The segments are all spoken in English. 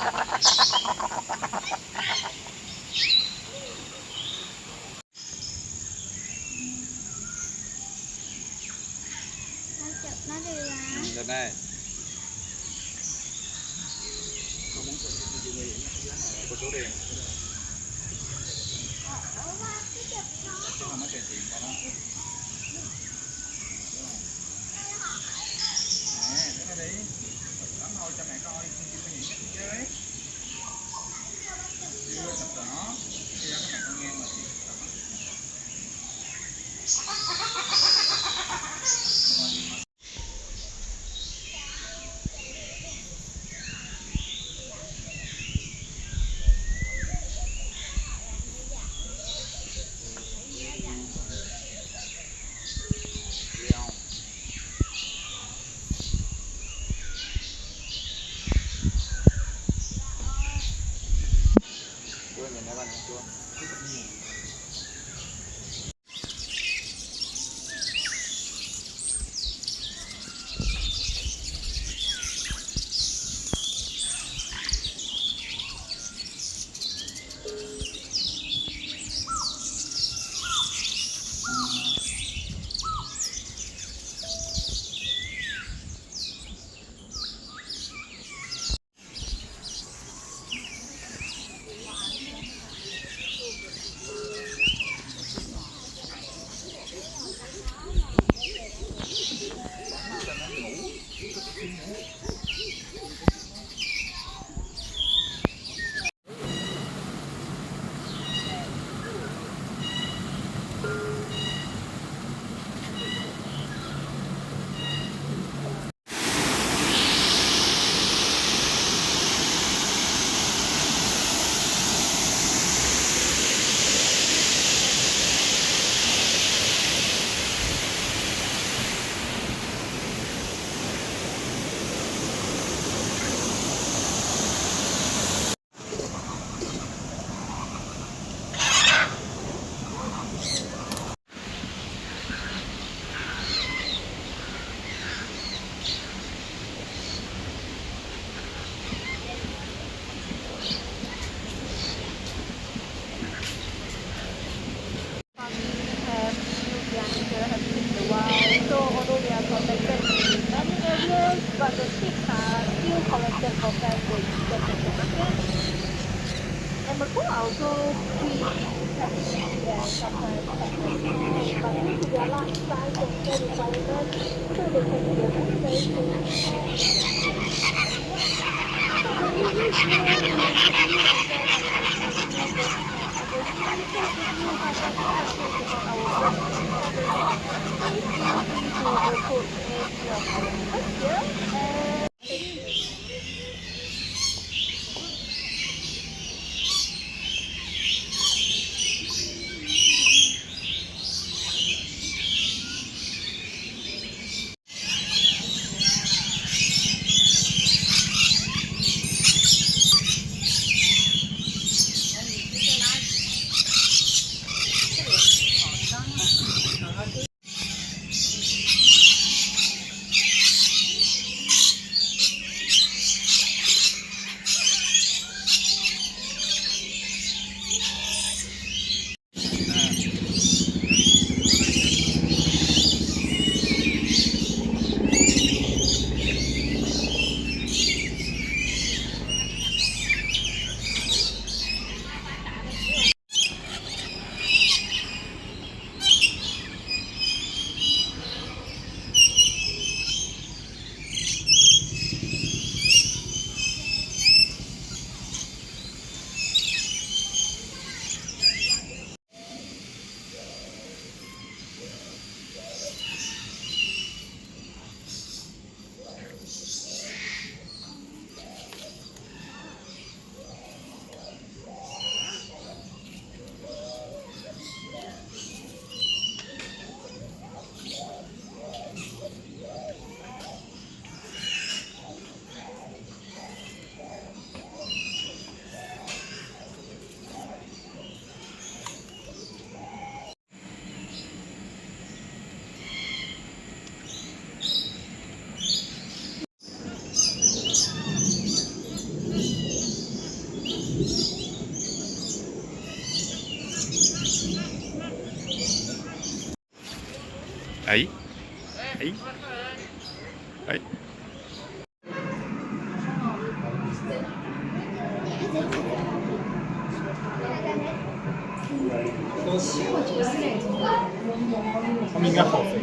จะได้but the chicks are still collected for families that and the pool also free yeah, sometimes but due to their large size and care requirement, so they can be a very Ahí. Ahí. Ahí.他们应该好肥。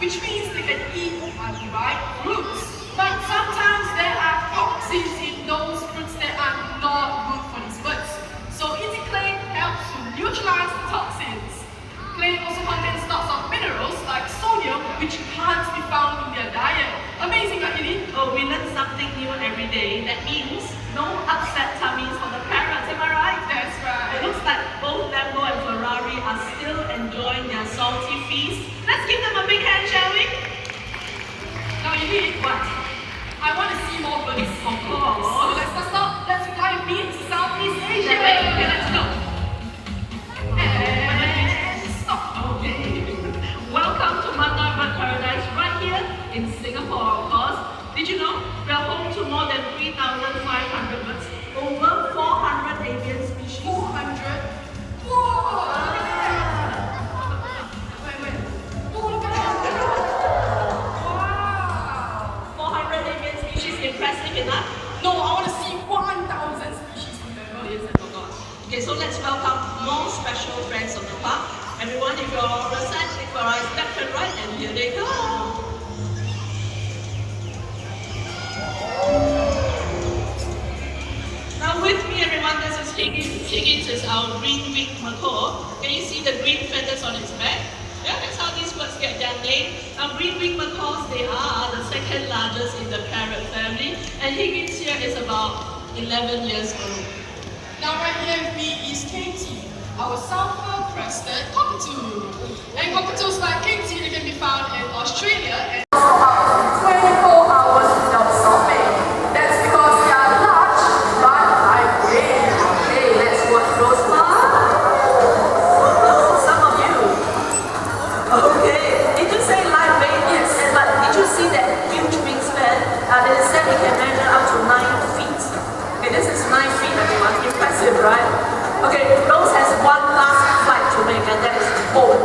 Which means they can eat unripe fruits. But sometimes there are toxins in those fruits that are not good for these birds. So eating clay helps to neutralize the toxins. Clay also contains lots of minerals like sodium, which can't be found in their diet. Amazing, right, Lily? Oh, we learn something new every day. That means no upset tummies for the parents, am I right? That's right. It looks like both Lambo and Ferrari are still enjoying their salty feast. Let's give them a big hand, shall we? Now, Lily, What? I want to see more birds. Of course. So let's stop. Let's fly with me to Southeast Asia. Okay, let's go. And stop. Okay. Welcome to Mandai Bird Paradise right here in Singapore, of course. Did you know we are home to more than 3,500 birds, over 400 avian species. 400. Whoa! Wait. Oh, look at that. Wow. 400 avian species, impressive enough? No, I want to see 1,000 species of them. Oh yes, I forgot. Okay, so let's welcome more special friends of the park. Everyone, if you're on the side, take your eyes left and right, and here they come. Now with me, everyone, this is Higgins. Higgins is our green-winged macaw. Can you see the green feathers on its back? Yeah, that's how these birds get their name. Now, green-winged macaws, they are the second largest in the parrot family, and Higgins here is about 11 years old. Now right here with me is Katie, our sulfur-crested cockatoo. And cockatoos like Katie, they can be found in Australia and 24 hours without stopping. That's because they are large but lightweight. Okay, let's watch those ones. Oh, some of you. Okay, did you say lightweight? Yes. But did you see that huge wingspan? They said it can measure up to 9 feet. Okay, this is 9 feet, everyone. Impressive, right? Okay, Rose has one last flight to make, and that is home.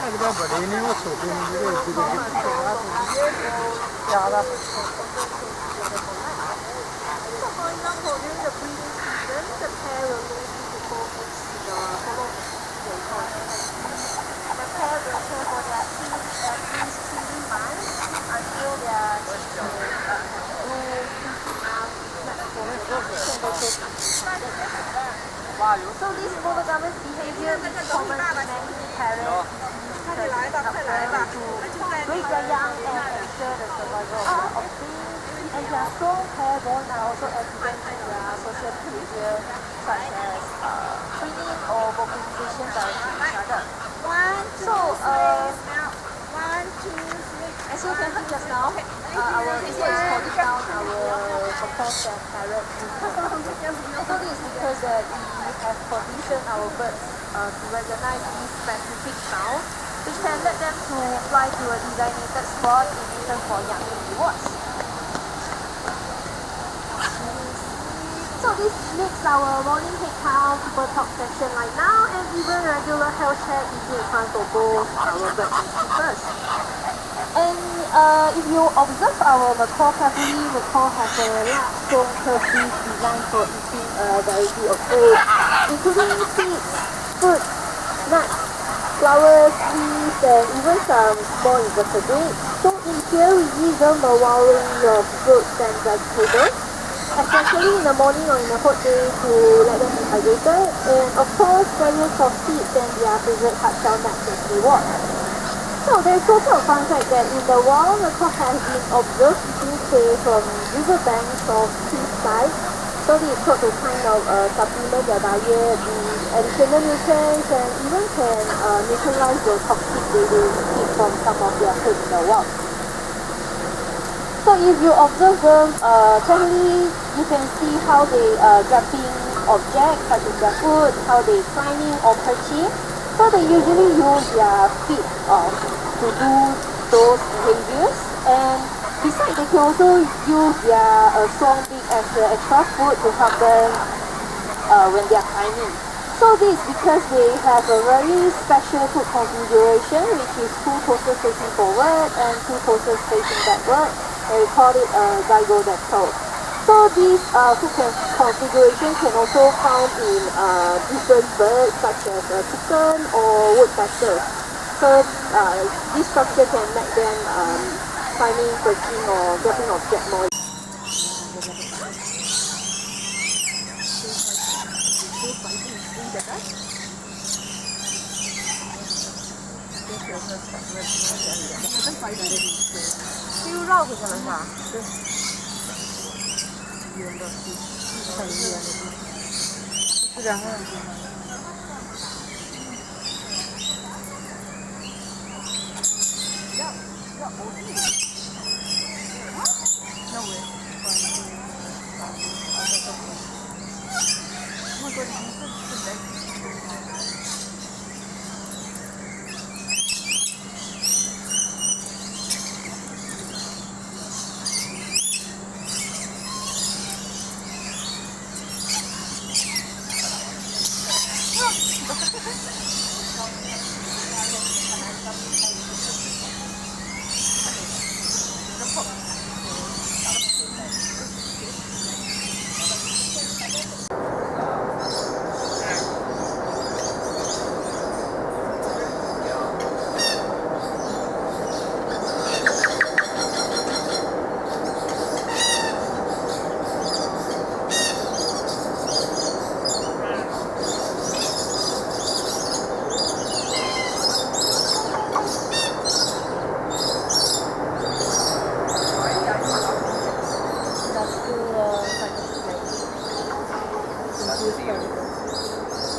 अगला बड़े नहीं वो छोटे नहीं जो एक दूसरे ज़्यादा So for example, during the breeding season, the pair will move into cohorts in the following sequence. The pair will care for their teeth at least 3 months until they are So this monogamous behavior is common to many parents to breed their young and ensure the survival of their offspring. And their strong pair bonds are also evident in their social behavior, such as breeding or vocalization directly to each other. As you can see just now, our teacher is holding down our macaws and parrots. So this is because that we have conditioned our birds to recognize these specific sounds, which can let them to fly to a designated spot in return for young rewards. So this makes our morning head count, super talk session right now, and even regular health check easy in front of both our birds and keepers. And if you observe our macaw carefully, macaw has a large strong curved beak designed for eating a variety of food, including seeds, fruit, nuts, flowers, leaves, and even some small invertebrates. So in here we give them a variety of fruits and vegetables, especially in the morning or in the hot day to let them be hydrated, and of course various of seeds and their favorite hard-shell nuts as reward. So there's also a fun fact that in the wild, macaw has been observed eating prey from riverbanks or cliffsides. So this is thought to kind of supplement their diet with additional nutrients and even can neutralize the toxic they will receive from some of their food in the wild. So if you observe them carefully, you can see how they grabbing objects such as their food, how they climbing or perching. So they usually use their feet to do those behaviors, and besides they can also use their strong beak as extra food to help them when they are climbing. So this is because they have a very special foot configuration, which is 2 toes facing forward and 2 toes facing backward, and we call it zygodactyl. So this foot configuration can also found in different birds such as chicken or woodpecker. So this structure can make them climbing, perching or grabbing object more.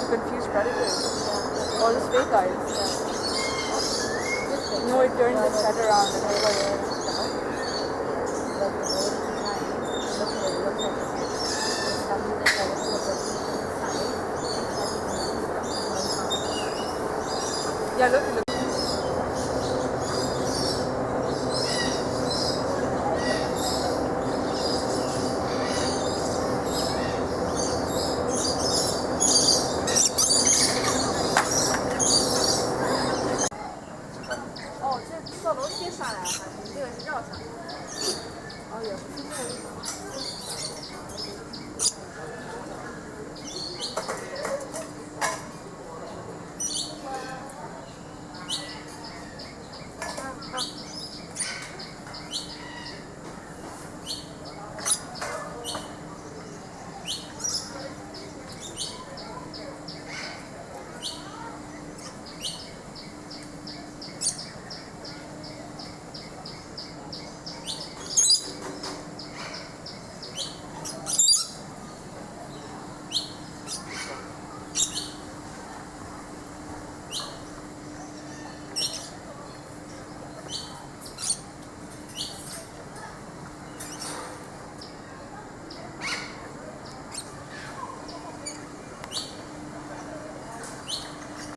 Confused predators. All the stray guys. You know, it turns its head around and yeah, look. 上来了，这个是绕上来的。哦，也不是这个。